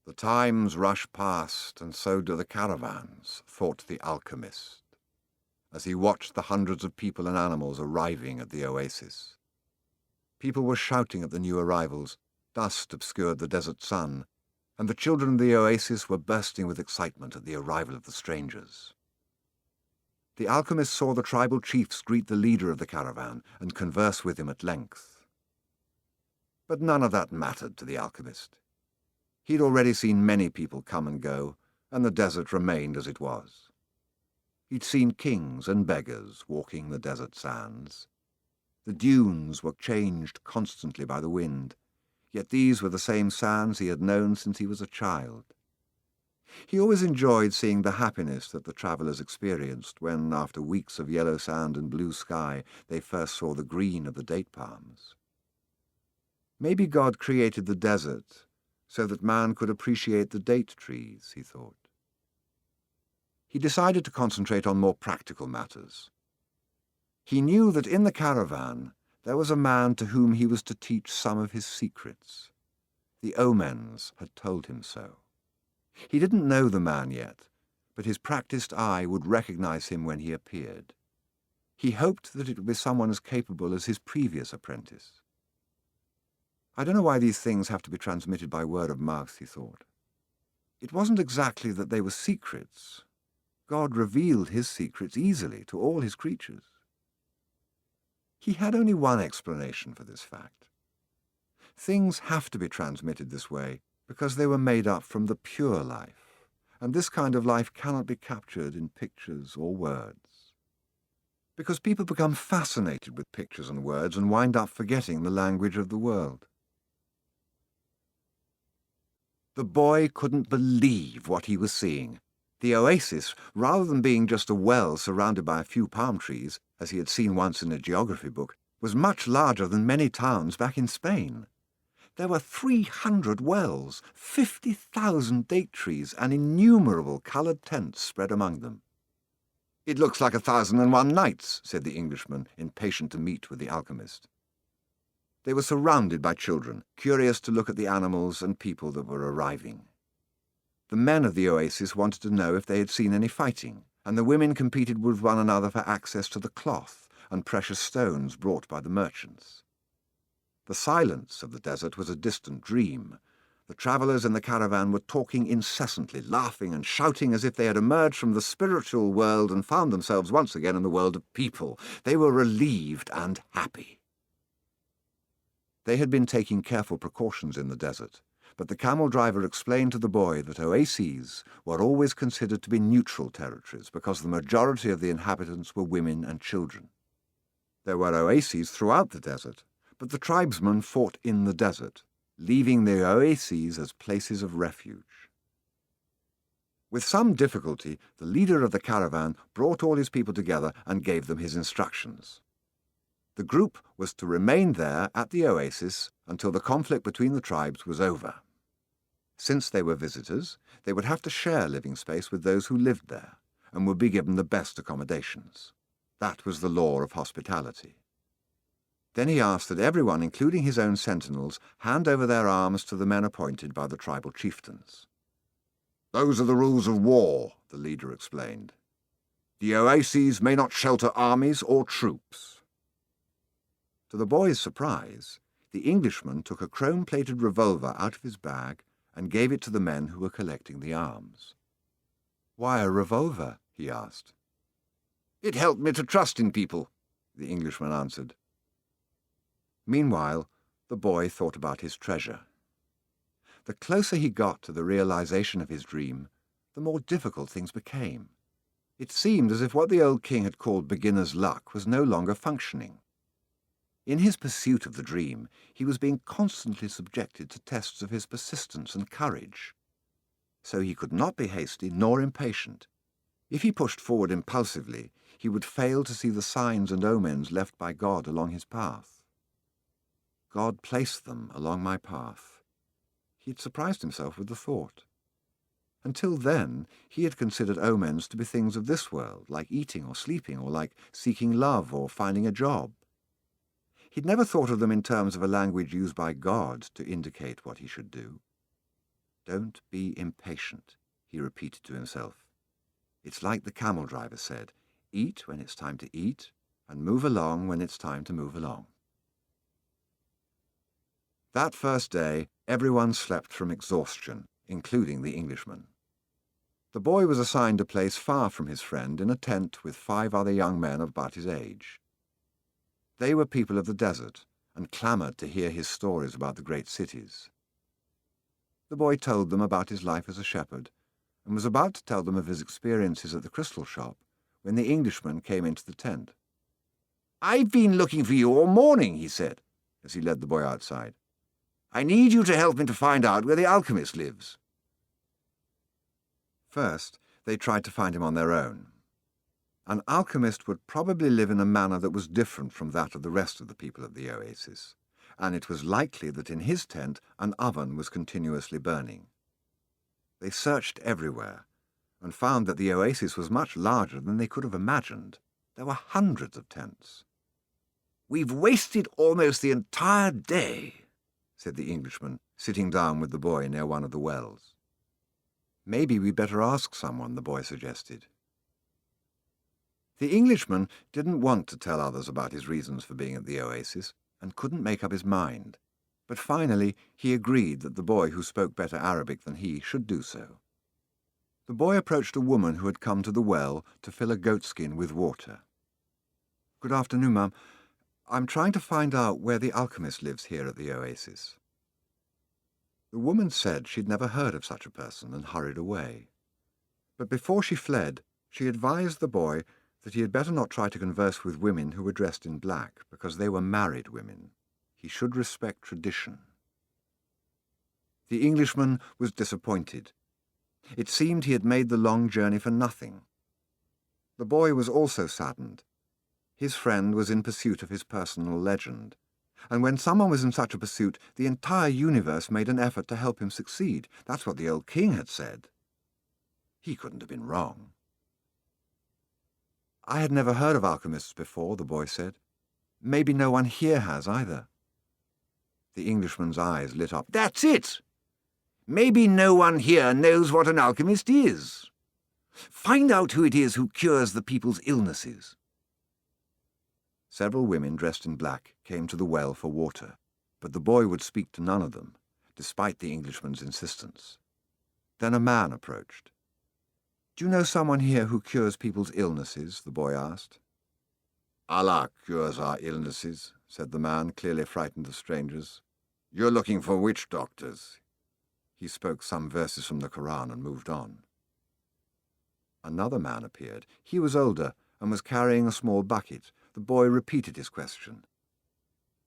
The times rush past, and so do the caravans, thought the alchemist, as he watched the hundreds of people and animals arriving at the oasis. People were shouting at the new arrivals, dust obscured the desert sun, and the children of the oasis were bursting with excitement at the arrival of the strangers. The alchemist saw the tribal chiefs greet the leader of the caravan and converse with him at length. But none of that mattered to the alchemist. He'd already seen many people come and go, and the desert remained as it was. He'd seen kings and beggars walking the desert sands. The dunes were changed constantly by the wind, yet these were the same sands he had known since he was a child. He always enjoyed seeing the happiness that the travellers experienced when, after weeks of yellow sand and blue sky, they first saw the green of the date palms. Maybe God created the desert so that man could appreciate the date trees, he thought. He decided to concentrate on more practical matters. He knew that in the caravan there was a man to whom he was to teach some of his secrets. The omens had told him so. He didn't know the man yet, but his practiced eye would recognize him when he appeared. He hoped that it would be someone as capable as his previous apprentice. I don't know why these things have to be transmitted by word of mouth, he thought. It wasn't exactly that they were secrets. God revealed his secrets easily to all his creatures. He had only one explanation for this fact. Things have to be transmitted this way because they were made up from the pure life, and this kind of life cannot be captured in pictures or words. Because people become fascinated with pictures and words and wind up forgetting the language of the world. The boy couldn't believe what he was seeing. The oasis, rather than being just a well surrounded by a few palm trees, as he had seen once in a geography book, was much larger than many towns back in Spain. There were 300 wells, 50,000 date trees, and innumerable coloured tents spread among them. "It looks like 1,001 nights," said the Englishman, impatient to meet with the alchemist. They were surrounded by children, curious to look at the animals and people that were arriving. The men of the oasis wanted to know if they had seen any fighting, and the women competed with one another for access to the cloth and precious stones brought by the merchants. The silence of the desert was a distant dream. The travellers in the caravan were talking incessantly, laughing and shouting as if they had emerged from the spiritual world and found themselves once again in the world of people. They were relieved and happy. They had been taking careful precautions in the desert, but the camel driver explained to the boy that oases were always considered to be neutral territories because the majority of the inhabitants were women and children. There were oases throughout the desert, but the tribesmen fought in the desert, leaving the oases as places of refuge. With some difficulty, the leader of the caravan brought all his people together and gave them his instructions. The group was to remain there at the oasis until the conflict between the tribes was over. Since they were visitors, they would have to share living space with those who lived there and would be given the best accommodations. That was the law of hospitality. Then he asked that everyone, including his own sentinels, hand over their arms to the men appointed by the tribal chieftains. "Those are the rules of war," the leader explained. "The oases may not shelter armies or troops." To the boy's surprise, the Englishman took a chrome-plated revolver out of his bag and gave it to the men who were collecting the arms. "Why a revolver?" he asked. "It helped me to trust in people," the Englishman answered. Meanwhile, the boy thought about his treasure. The closer he got to the realization of his dream, the more difficult things became. It seemed as if what the old king had called beginner's luck was no longer functioning. In his pursuit of the dream, he was being constantly subjected to tests of his persistence and courage. So he could not be hasty nor impatient. If he pushed forward impulsively, he would fail to see the signs and omens left by God along his path. God placed them along my path. He had surprised himself with the thought. Until then, he had considered omens to be things of this world, like eating or sleeping, or like seeking love or finding a job. He'd never thought of them in terms of a language used by God to indicate what he should do. Don't be impatient, he repeated to himself. It's like the camel driver said, eat when it's time to eat, and move along when it's time to move along. That first day, everyone slept from exhaustion, including the Englishman. The boy was assigned a place far from his friend in a tent with 5 other young men of about his age. They were people of the desert and clamoured to hear his stories about the great cities. The boy told them about his life as a shepherd and was about to tell them of his experiences at the crystal shop when the Englishman came into the tent. "I've been looking for you all morning," he said, as he led the boy outside. "I need you to help me to find out where the alchemist lives." First, they tried to find him on their own. An alchemist would probably live in a manner that was different from that of the rest of the people of the oasis, and it was likely that in his tent an oven was continuously burning. They searched everywhere and found that the oasis was much larger than they could have imagined. There were hundreds of tents. "We've wasted almost the entire day," said the Englishman, sitting down with the boy near one of the wells. "Maybe we'd better ask someone," the boy suggested. The Englishman didn't want to tell others about his reasons for being at the oasis and couldn't make up his mind, but finally he agreed that the boy who spoke better Arabic than he should do so. The boy approached a woman who had come to the well to fill a goatskin with water. "Good afternoon, ma'am. I'm trying to find out where the alchemist lives here at the oasis." The woman said she'd never heard of such a person and hurried away. But before she fled, she advised the boy that he had better not try to converse with women who were dressed in black, because they were married women. He should respect tradition. The Englishman was disappointed. It seemed he had made the long journey for nothing. The boy was also saddened. His friend was in pursuit of his personal legend, and when someone was in such a pursuit, the entire universe made an effort to help him succeed. That's what the old king had said. He couldn't have been wrong. "I had never heard of alchemists before," the boy said. "Maybe no one here has either." The Englishman's eyes lit up. "That's it! Maybe no one here knows what an alchemist is. Find out who it is who cures the people's illnesses." Several women dressed in black came to the well for water, but the boy would speak to none of them, despite the Englishman's insistence. Then a man approached. "Do you know someone here who cures people's illnesses?" the boy asked. "Allah cures our illnesses," said the man, clearly frightened of strangers. "You're looking for witch doctors." He spoke some verses from the Quran and moved on. Another man appeared. He was older and was carrying a small bucket. The boy repeated his question.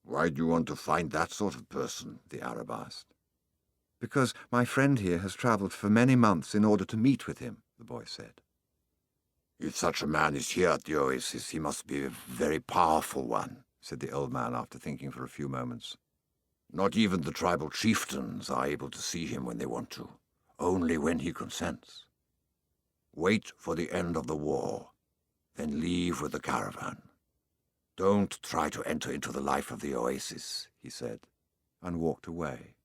"Why do you want to find that sort of person?" the Arab asked. "Because my friend here has travelled for many months in order to meet with him," the boy said. "If such a man is here at the oasis, he must be a very powerful one," said the old man after thinking for a few moments. "Not even the tribal chieftains are able to see him when they want to, only when he consents. Wait for the end of the war, then leave with the caravan. Don't try to enter into the life of the oasis," he said, and walked away.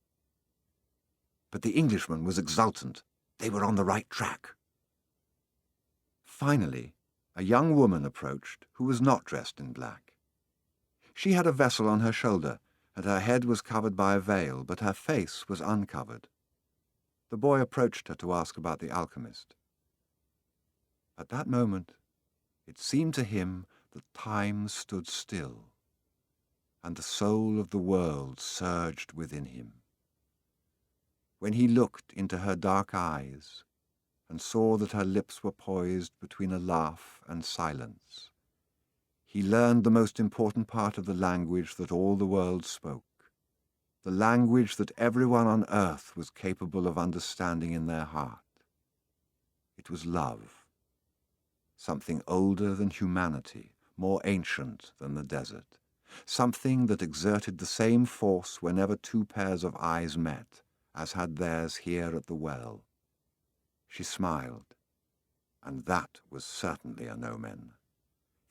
But the Englishman was exultant. They were on the right track. Finally, a young woman approached who was not dressed in black. She had a vessel on her shoulder, and her head was covered by a veil, but her face was uncovered. The boy approached her to ask about the alchemist. At that moment, it seemed to him that time stood still, and the soul of the world surged within him. When he looked into her dark eyes and saw that her lips were poised between a laugh and silence, he learned the most important part of the language that all the world spoke, the language that everyone on earth was capable of understanding in their heart. It was love, something older than humanity, more ancient than the desert, something that exerted the same force whenever two pairs of eyes met, as had theirs here at the well. She smiled, and that was certainly an omen.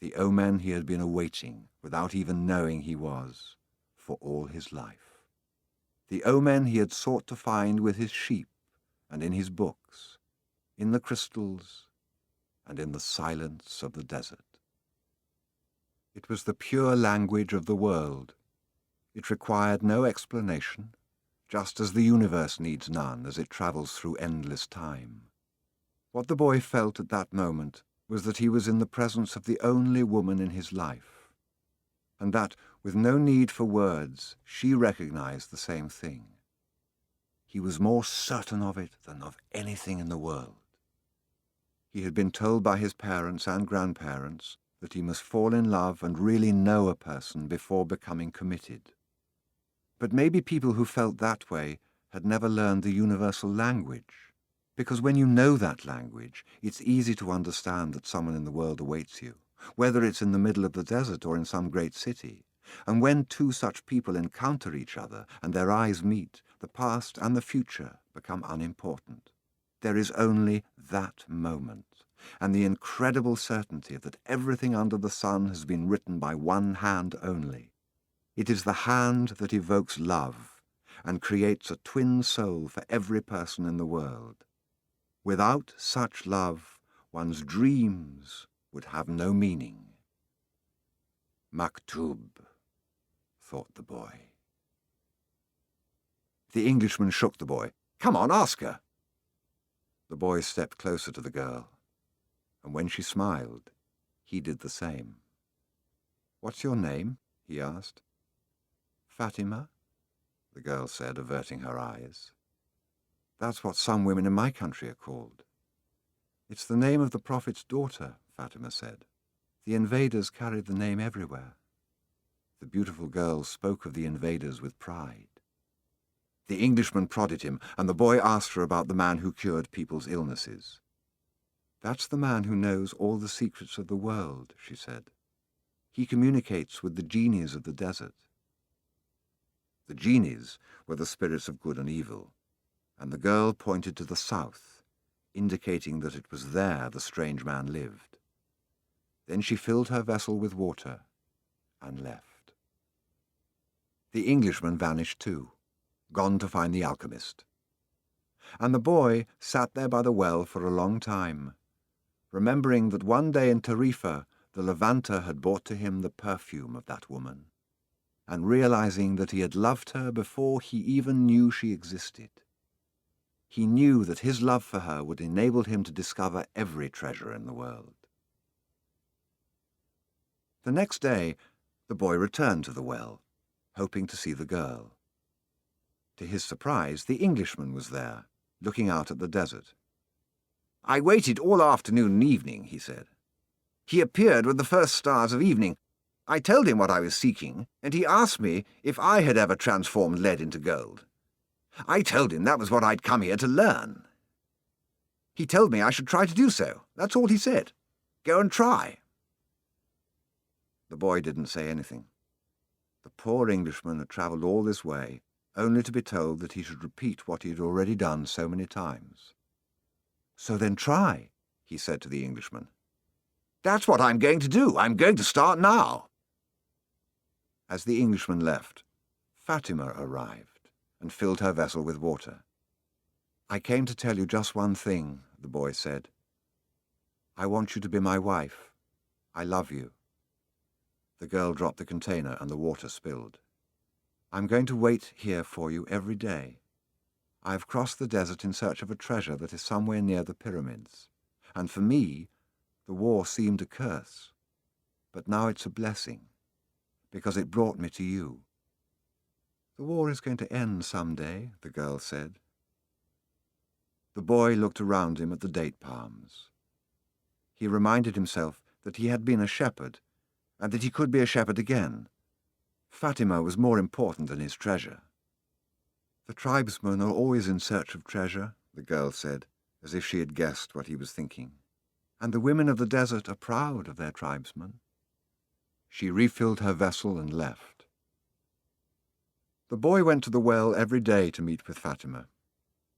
The omen he had been awaiting, without even knowing he was, for all his life. The omen he had sought to find with his sheep and in his books, in the crystals, and in the silence of the desert. It was the pure language of the world. It required no explanation, just as the universe needs none as it travels through endless time. What the boy felt at that moment was that he was in the presence of the only woman in his life, and that, with no need for words, she recognized the same thing. He was more certain of it than of anything in the world. He had been told by his parents and grandparents that he must fall in love and really know a person before becoming committed. But maybe people who felt that way had never learned the universal language, because when you know that language, it's easy to understand that someone in the world awaits you, whether it's in the middle of the desert or in some great city. And when two such people encounter each other and their eyes meet, the past and the future become unimportant. There is only that moment, and the incredible certainty that everything under the sun has been written by one hand only. It is the hand that evokes love and creates a twin soul for every person in the world. Without such love, one's dreams would have no meaning. Maktub, thought the boy. The Englishman shook the boy. Come on, ask her. The boy stepped closer to the girl, and when she smiled, he did the same. What's your name? He asked. Fatima, the girl said, averting her eyes. That's what some women in my country are called. It's the name of the Prophet's daughter, Fatima said. The invaders carried the name everywhere. The beautiful girl spoke of the invaders with pride. The Englishman prodded him, and the boy asked her about the man who cured people's illnesses. That's the man who knows all the secrets of the world, she said. He communicates with the genies of the desert. The genies were the spirits of good and evil, and the girl pointed to the south, indicating that it was there the strange man lived. Then she filled her vessel with water and left. The Englishman vanished too, gone to find the alchemist. And the boy sat there by the well for a long time, remembering that one day in Tarifa the Levanter had brought to him the perfume of that woman, and realizing that he had loved her before he even knew she existed. He knew that his love for her would enable him to discover every treasure in the world. The next day, the boy returned to the well, hoping to see the girl. To his surprise, the Englishman was there, looking out at the desert. I waited all afternoon and evening, he said. He appeared with the first stars of evening. I told him what I was seeking, and he asked me if I had ever transformed lead into gold. I told him that was what I'd come here to learn. He told me I should try to do so. That's all he said. Go and try. The boy didn't say anything. The poor Englishman had travelled all this way, only to be told that he should repeat what he had already done so many times. So then try, he said to the Englishman. That's what I'm going to do. I'm going to start now. As the Englishman left, Fatima arrived and filled her vessel with water. I came to tell you just one thing, the boy said. I want you to be my wife. I love you. The girl dropped the container and the water spilled. I'm going to wait here for you every day. I have crossed the desert in search of a treasure that is somewhere near the pyramids, and for me, the war seemed a curse. But now it's a blessing, because it brought me to you. The war is going to end someday, the girl said. The boy looked around him at the date palms. He reminded himself that he had been a shepherd, and that he could be a shepherd again. Fatima was more important than his treasure. The tribesmen are always in search of treasure, the girl said, as if she had guessed what he was thinking. And the women of the desert are proud of their tribesmen. She refilled her vessel and left. The boy went to the well every day to meet with Fatima.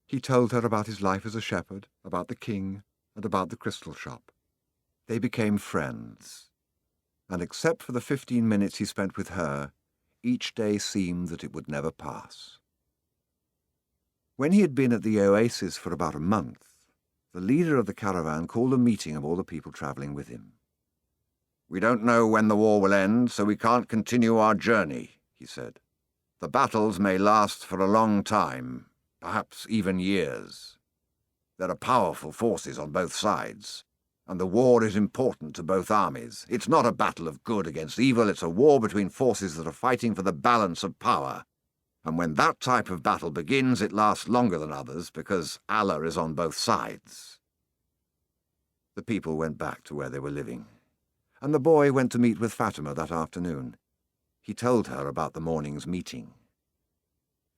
He told her about his life as a shepherd, about the king, and about the crystal shop. They became friends, and except for the 15 minutes he spent with her, each day seemed that it would never pass. When he had been at the oasis for about a month, the leader of the caravan called a meeting of all the people travelling with him. "We don't know when the war will end, so we can't continue our journey," he said. "The battles may last for a long time, perhaps even years. There are powerful forces on both sides, and the war is important to both armies. It's not a battle of good against evil, it's a war between forces that are fighting for the balance of power. And when that type of battle begins, it lasts longer than others, because Allah is on both sides." The people went back to where they were living, and the boy went to meet with Fatima that afternoon. He told her about the morning's meeting.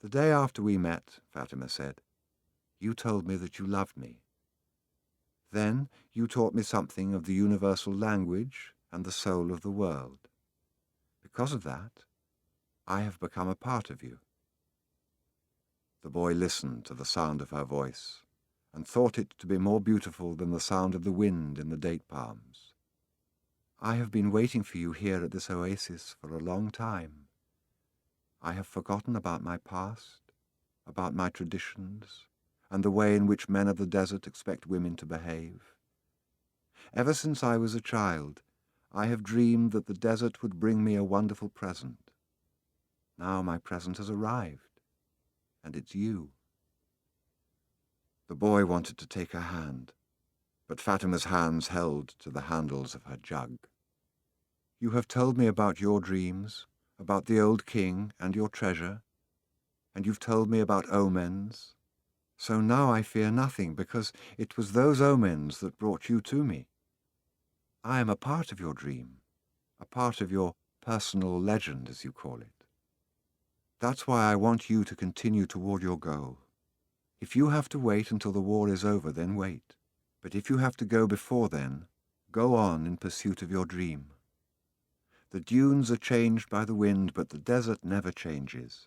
"The day after we met," Fatima said, "you told me that you loved me. Then you taught me something of the universal language and the soul of the world. Because of that, I have become a part of you." The boy listened to the sound of her voice and thought it to be more beautiful than the sound of the wind in the date palms. "I have been waiting for you here at this oasis for a long time. I have forgotten about my past, about my traditions, and the way in which men of the desert expect women to behave. Ever since I was a child, I have dreamed that the desert would bring me a wonderful present. Now my present has arrived, and it's you." The boy wanted to take her hand, but Fatima's hands held to the handles of her jug. "You have told me about your dreams, about the old king and your treasure, and you've told me about omens. So now I fear nothing, because it was those omens that brought you to me. I am a part of your dream, a part of your personal legend, as you call it. That's why I want you to continue toward your goal. If you have to wait until the war is over, then wait. But if you have to go before then, go on in pursuit of your dream. The dunes are changed by the wind, but the desert never changes.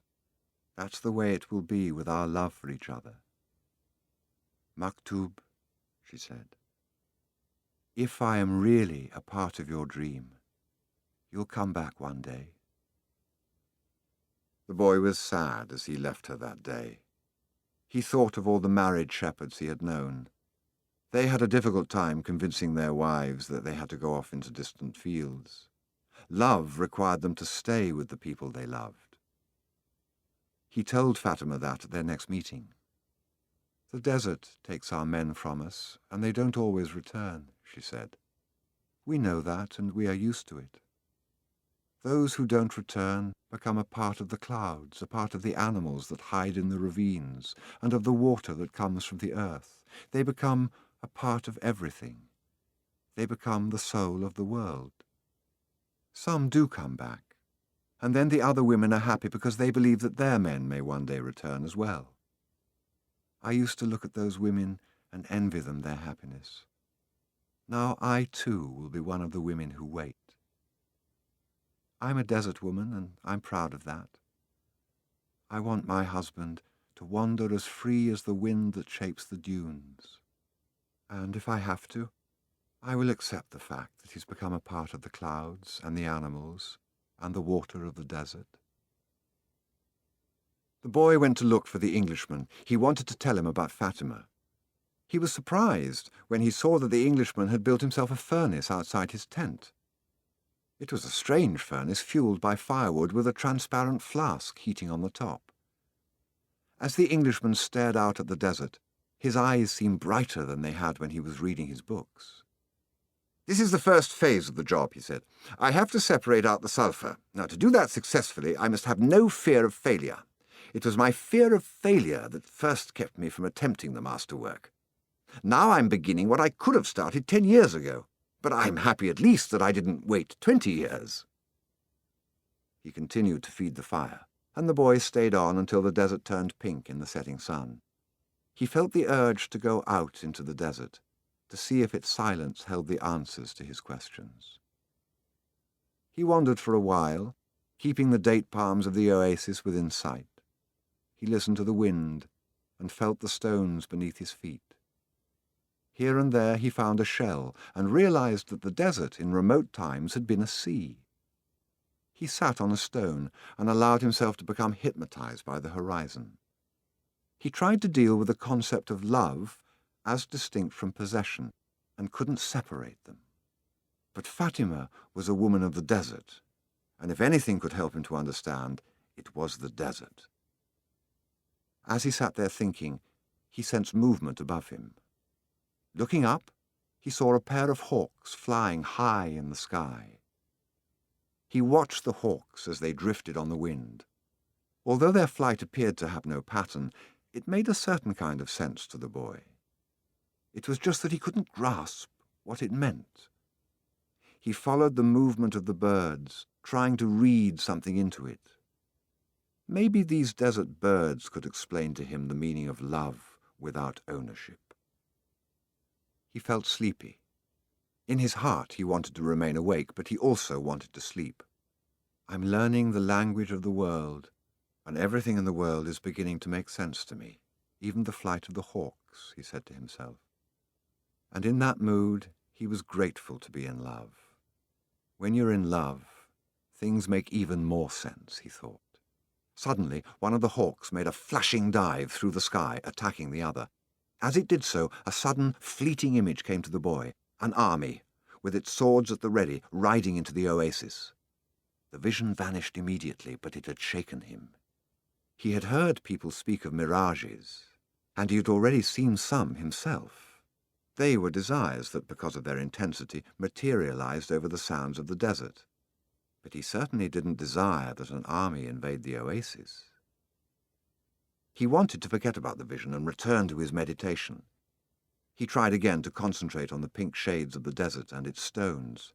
That's the way it will be with our love for each other. Maktub," she said, "if I am really a part of your dream, you'll come back one day." The boy was sad as he left her that day. He thought of all the married shepherds he had known. They had a difficult time convincing their wives that they had to go off into distant fields. Love required them to stay with the people they loved. He told Fatima that at their next meeting. "The desert takes our men from us, and they don't always return," she said. "We know that, and we are used to it. Those who don't return become a part of the clouds, a part of the animals that hide in the ravines, and of the water that comes from the earth. They become a part of everything. They become the soul of the world. Some do come back, and then the other women are happy because they believe that their men may one day return as well. I used to look at those women and envy them their happiness. Now I too will be one of the women who wait. I'm a desert woman, and I'm proud of that. I want my husband to wander as free as the wind that shapes the dunes. And if I have to, I will accept the fact that he's become a part of the clouds and the animals and the water of the desert." The boy went to look for the Englishman. He wanted to tell him about Fatima. He was surprised when he saw that the Englishman had built himself a furnace outside his tent. It was a strange furnace fueled by firewood with a transparent flask heating on the top. As the Englishman stared out at the desert, his eyes seemed brighter than they had when he was reading his books. "This is the first phase of the job," he said. "I have to separate out the sulfur. Now, to do that successfully, I must have no fear of failure. It was my fear of failure that first kept me from attempting the masterwork. Now I'm beginning what I could have started 10 years ago. But I'm happy at least that I didn't wait 20 years. He continued to feed the fire, and the boy stayed on until the desert turned pink in the setting sun. He felt the urge to go out into the desert, to see if its silence held the answers to his questions. He wandered for a while, keeping the date palms of the oasis within sight. He listened to the wind and felt the stones beneath his feet. Here and there he found a shell and realized that the desert in remote times had been a sea. He sat on a stone and allowed himself to become hypnotized by the horizon. He tried to deal with the concept of love as distinct from possession, and couldn't separate them. But Fatima was a woman of the desert, and if anything could help him to understand, it was the desert. As he sat there thinking, he sensed movement above him. Looking up, he saw a pair of hawks flying high in the sky. He watched the hawks as they drifted on the wind. Although their flight appeared to have no pattern, it made a certain kind of sense to the boy. It was just that he couldn't grasp what it meant. He followed the movement of the birds, trying to read something into it. Maybe these desert birds could explain to him the meaning of love without ownership. He felt sleepy. In his heart he wanted to remain awake, but he also wanted to sleep. I'm learning the language of the world, and everything in the world is beginning to make sense to me, even the flight of the hawks, he said to himself. And in that mood, he was grateful to be in love. When you're in love, things make even more sense, he thought. Suddenly, one of the hawks made a flashing dive through the sky, attacking the other. As it did so, a sudden, fleeting image came to the boy, an army, with its swords at the ready, riding into the oasis. The vision vanished immediately, but it had shaken him. He had heard people speak of mirages, and he had already seen some himself. They were desires that, because of their intensity, materialized over the sounds of the desert. But he certainly didn't desire that an army invade the oasis. He wanted to forget about the vision and return to his meditation. He tried again to concentrate on the pink shades of the desert and its stones,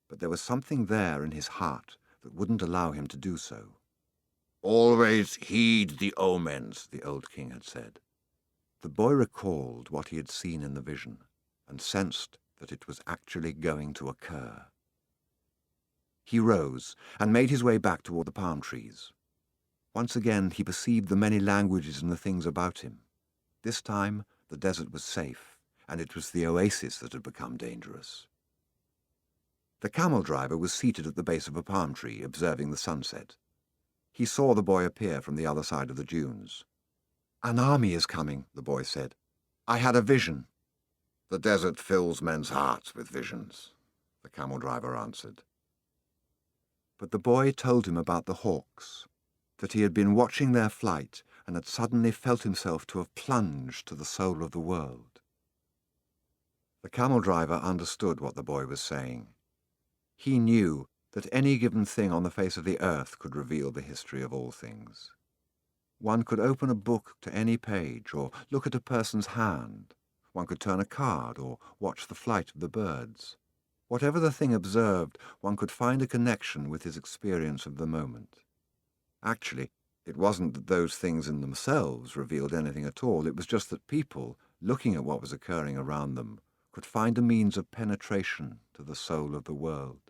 but there was something there in his heart that wouldn't allow him to do so. "Always heed the omens," the old king had said. The boy recalled what he had seen in the vision and sensed that it was actually going to occur. He rose and made his way back toward the palm trees. Once again he perceived the many languages in the things about him. This time the desert was safe, and it was the oasis that had become dangerous. The camel driver was seated at the base of a palm tree, observing the sunset. He saw the boy appear from the other side of the dunes. "An army is coming," the boy said. "I had a vision." "The desert fills men's hearts with visions," the camel driver answered. But the boy told him about the hawks, that he had been watching their flight and had suddenly felt himself to have plunged to the soul of the world. The camel driver understood what the boy was saying. He knew that any given thing on the face of the earth could reveal the history of all things. One could open a book to any page, or look at a person's hand. One could turn a card, or watch the flight of the birds. Whatever the thing observed, one could find a connection with his experience of the moment. Actually, it wasn't that those things in themselves revealed anything at all. It was just that people, looking at what was occurring around them, could find a means of penetration to the soul of the world.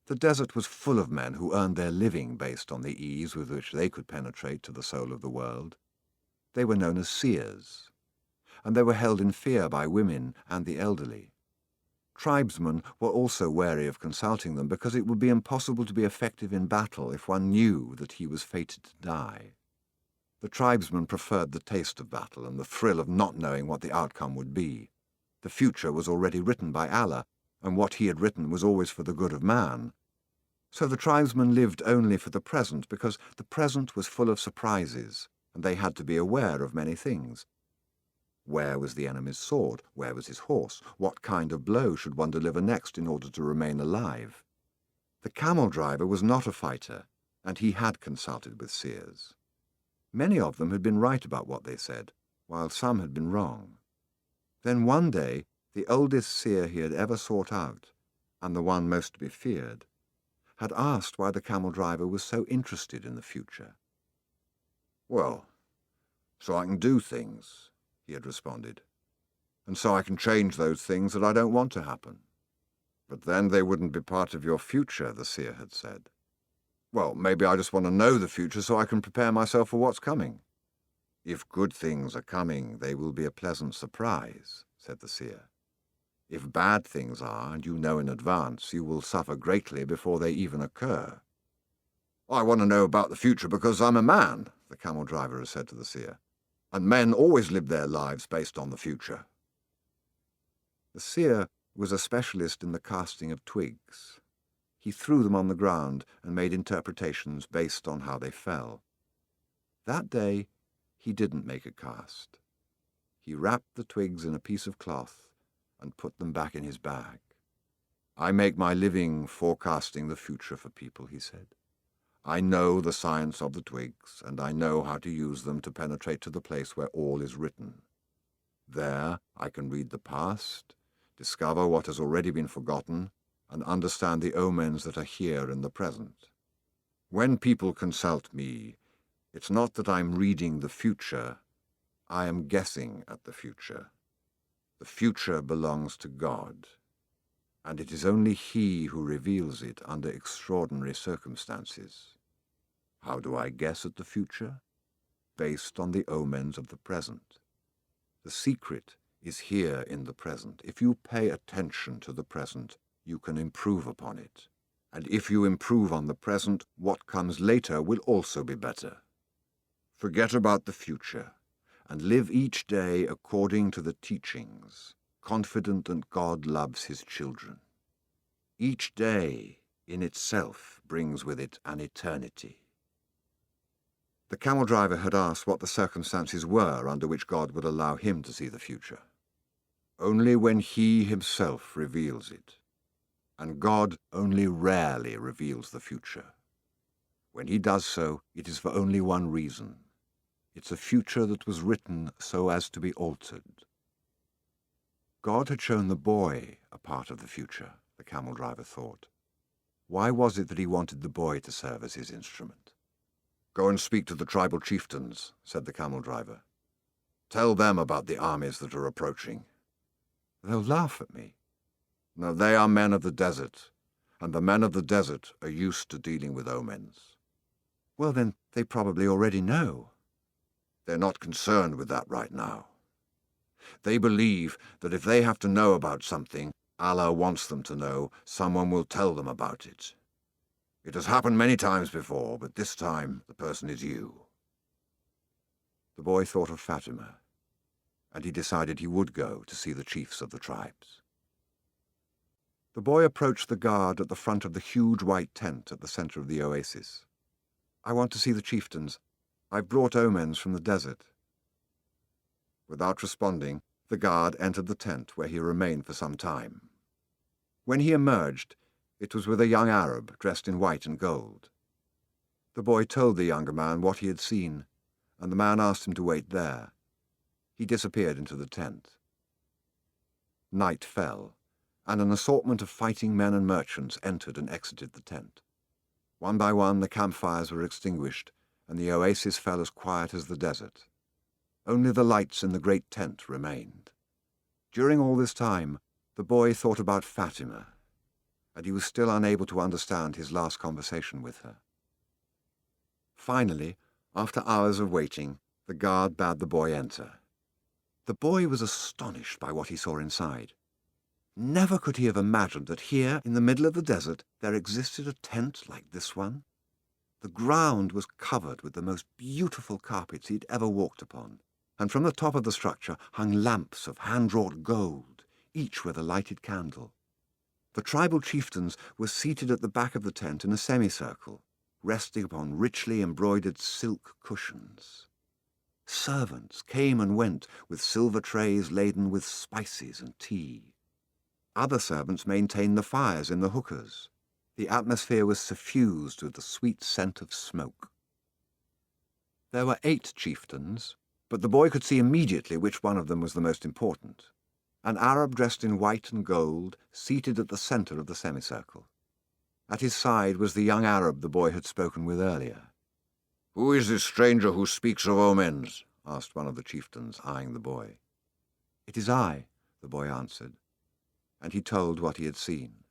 The desert was full of men who earned their living based on the ease with which they could penetrate to the soul of the world. They were known as seers, and they were held in fear by women and the elderly. Tribesmen were also wary of consulting them because it would be impossible to be effective in battle if one knew that he was fated to die. The tribesmen preferred the taste of battle and the thrill of not knowing what the outcome would be. The future was already written by Allah, and what he had written was always for the good of man. So the tribesmen lived only for the present because the present was full of surprises, and they had to be aware of many things. Where was the enemy's sword? Where was his horse? What kind of blow should one deliver next in order to remain alive? The camel driver was not a fighter, and he had consulted with seers. Many of them had been right about what they said, while some had been wrong. Then one day, the oldest seer he had ever sought out, and the one most to be feared, had asked why the camel driver was so interested in the future. "Well, so I can do things," he had responded, "and so I can change those things that I don't want to happen." "But then they wouldn't be part of your future," the seer had said. "Well, maybe I just want to know the future so I can prepare myself for what's coming." "If good things are coming, they will be a pleasant surprise," said the seer. "If bad things are, and you know in advance, you will suffer greatly before they even occur." "I want to know about the future because I'm a man," the camel driver had said to the seer, and men always live their lives based on the future. The seer was a specialist in the casting of twigs. He threw them on the ground and made interpretations based on how they fell. That day, he didn't make a cast. He wrapped the twigs in a piece of cloth and put them back in his bag. I make my living forecasting the future for people, he said. I know the science of the twigs, and I know how to use them to penetrate to the place where all is written. There I can read the past, discover what has already been forgotten, and understand the omens that are here in the present. When people consult me, it's not that I'm reading the future, I am guessing at the future. The future belongs to God, and it is only He who reveals it under extraordinary circumstances. How do I guess at the future? Based on the omens of the present. The secret is here in the present. If you pay attention to the present, you can improve upon it. And if you improve on the present, what comes later will also be better. Forget about the future, and live each day according to the teachings, confident that God loves his children. Each day in itself brings with it an eternity. The camel driver had asked what the circumstances were under which God would allow him to see the future. Only when he himself reveals it, and God only rarely reveals the future. When he does so, it is for only one reason. It's a future that was written so as to be altered. God had shown the boy a part of the future, the camel driver thought. Why was it that he wanted the boy to serve as his instrument? Go and speak to the tribal chieftains, said the camel driver. Tell them about the armies that are approaching. They'll laugh at me. No, they are men of the desert, and the men of the desert are used to dealing with omens. Well, then, they probably already know. They're not concerned with that right now. They believe that if they have to know about something Allah wants them to know, someone will tell them about it. It has happened many times before, but this time the person is you. The boy thought of Fatima, and he decided he would go to see the chiefs of the tribes. The boy approached the guard at the front of the huge white tent at the center of the oasis. I want to see the chieftains. I've brought omens from the desert. Without responding, the guard entered the tent, where he remained for some time. When he emerged, it was with a young Arab dressed in white and gold. The boy told the younger man what he had seen, and the man asked him to wait there. He disappeared into the tent. Night fell, and an assortment of fighting men and merchants entered and exited the tent. One by one the campfires were extinguished, and the oasis fell as quiet as the desert. Only the lights in the great tent remained. During all this time, the boy thought about Fatima, and he was still unable to understand his last conversation with her. Finally, after hours of waiting, the guard bade the boy enter. The boy was astonished by what he saw inside. Never could he have imagined that here, in the middle of the desert, there existed a tent like this one. The ground was covered with the most beautiful carpets he'd ever walked upon, and from the top of the structure hung lamps of hand-wrought gold, each with a lighted candle. The tribal chieftains were seated at the back of the tent in a semicircle, resting upon richly embroidered silk cushions. Servants came and went with silver trays laden with spices and tea. Other servants maintained the fires in the hookahs. The atmosphere was suffused with the sweet scent of smoke. There were 8 chieftains, but the boy could see immediately which one of them was the most important. An Arab dressed in white and gold, seated at the center of the semicircle. At his side was the young Arab the boy had spoken with earlier. "Who is this stranger who speaks of omens?" asked one of the chieftains, eyeing the boy. "It is I," the boy answered, and he told what he had seen.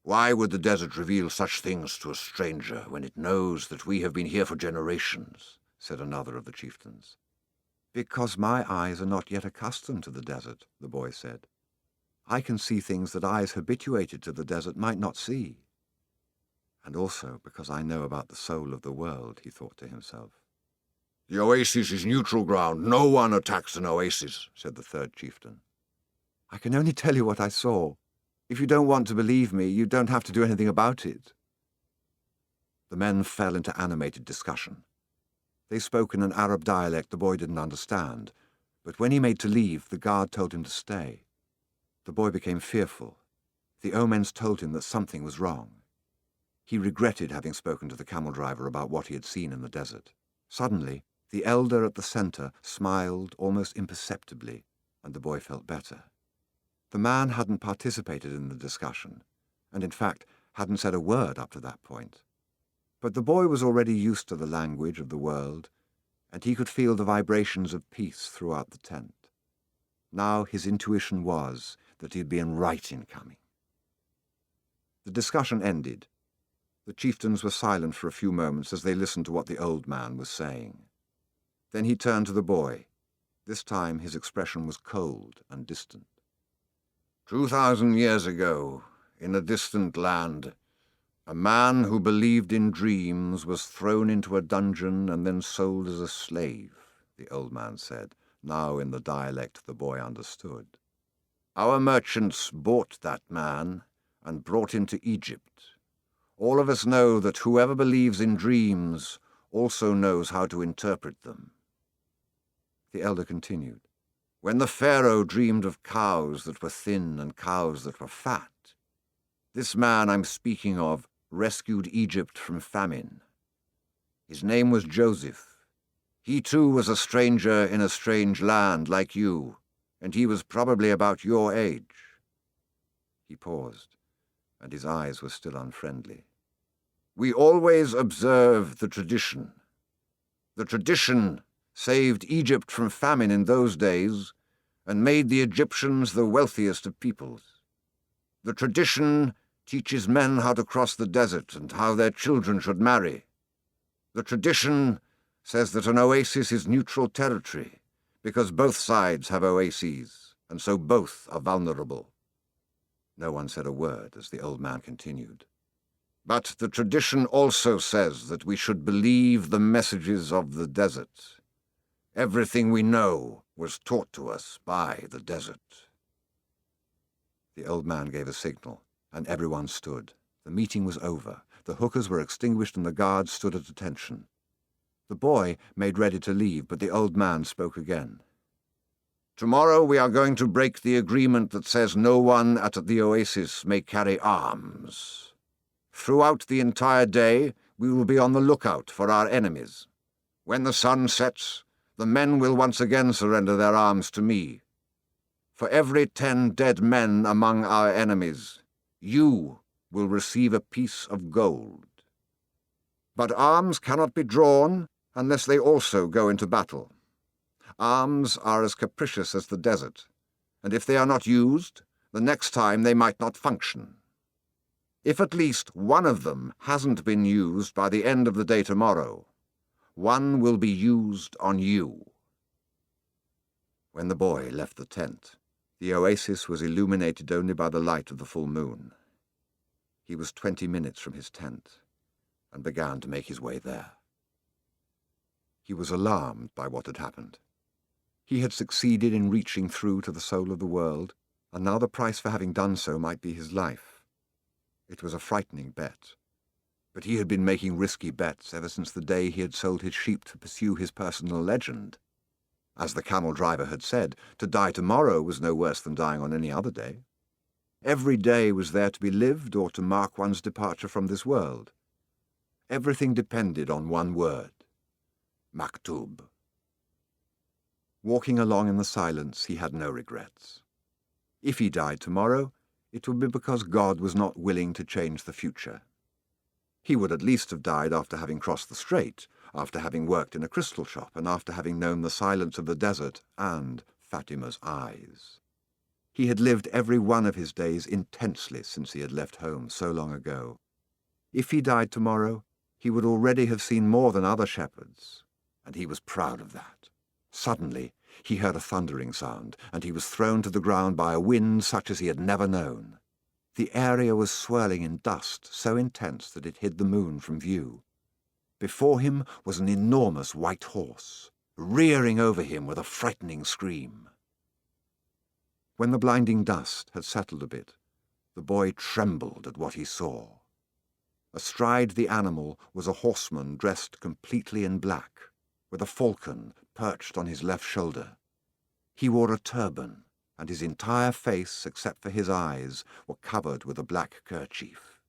"Why would the desert reveal such things to a stranger when it knows that we have been here for generations?" said another of the chieftains. "Because my eyes are not yet accustomed to the desert," the boy said. "I can see things that eyes habituated to the desert might not see. And also because I know about the soul of the world," he thought to himself. "The oasis is neutral ground. No one attacks an oasis," said the third chieftain. "I can only tell you what I saw. If you don't want to believe me, you don't have to do anything about it." The men fell into animated discussion. They spoke in an Arab dialect the boy didn't understand, but when he made to leave, the guard told him to stay. The boy became fearful. The omens told him that something was wrong. He regretted having spoken to the camel driver about what he had seen in the desert. Suddenly, the elder at the centre smiled almost imperceptibly, and the boy felt better. The man hadn't participated in the discussion, and in fact hadn't said a word up to that point. But the boy was already used to the language of the world, and he could feel the vibrations of peace throughout the tent. Now his intuition was that he had been right in coming. The discussion ended. The chieftains were silent for a few moments as they listened to what the old man was saying. Then he turned to the boy. This time his expression was cold and distant. 2,000 years ago, in a distant land, a man who believed in dreams was thrown into a dungeon and then sold as a slave, the old man said, now in the dialect the boy understood. Our merchants bought that man and brought him to Egypt. All of us know that whoever believes in dreams also knows how to interpret them. The elder continued. When the Pharaoh dreamed of cows that were thin and cows that were fat, this man I'm speaking of rescued Egypt from famine. His name was Joseph. He too was a stranger in a strange land like you, and he was probably about your age. He paused, and his eyes were still unfriendly. We always observe the tradition. The tradition saved Egypt from famine in those days and made the Egyptians the wealthiest of peoples. The tradition teaches men how to cross the desert and how their children should marry. The tradition says that an oasis is neutral territory because both sides have oases, and so both are vulnerable. No one said a word as the old man continued. But the tradition also says that we should believe the messages of the desert. Everything we know was taught to us by the desert. The old man gave a signal, and everyone stood. The meeting was over. The hookahs were extinguished and the guards stood at attention. The boy made ready to leave, but the old man spoke again. Tomorrow we are going to break the agreement that says no one at the oasis may carry arms. Throughout the entire day, we will be on the lookout for our enemies. When the sun sets, the men will once again surrender their arms to me. For every 10 dead men among our enemies, you will receive a piece of gold. But arms cannot be drawn unless they also go into battle. Arms are as capricious as the desert, and if they are not used, the next time they might not function. If at least one of them hasn't been used by the end of the day tomorrow, one will be used on you. When the boy left the tent, the oasis was illuminated only by the light of the full moon. He was 20 minutes from his tent and began to make his way there. He was alarmed by what had happened. He had succeeded in reaching through to the soul of the world, and now the price for having done so might be his life. It was a frightening bet, but he had been making risky bets ever since the day he had sold his sheep to pursue his personal legend. As the camel driver had said, to die tomorrow was no worse than dying on any other day. Every day was there to be lived or to mark one's departure from this world. Everything depended on one word, Maktub. Walking along in the silence, he had no regrets. If he died tomorrow, it would be because God was not willing to change the future. He would at least have died after having crossed the strait, after having worked in a crystal shop, and after having known the silence of the desert and Fatima's eyes. He had lived every one of his days intensely since he had left home so long ago. If he died tomorrow, he would already have seen more than other shepherds, and he was proud of that. Suddenly, he heard a thundering sound, and he was thrown to the ground by a wind such as he had never known. The area was swirling in dust so intense that it hid the moon from view. Before him was an enormous white horse, rearing over him with a frightening scream. When the blinding dust had settled a bit, the boy trembled at what he saw. Astride the animal was a horseman dressed completely in black, with a falcon perched on his left shoulder. He wore a turban, and his entire face, except for his eyes, were covered with a black kerchief.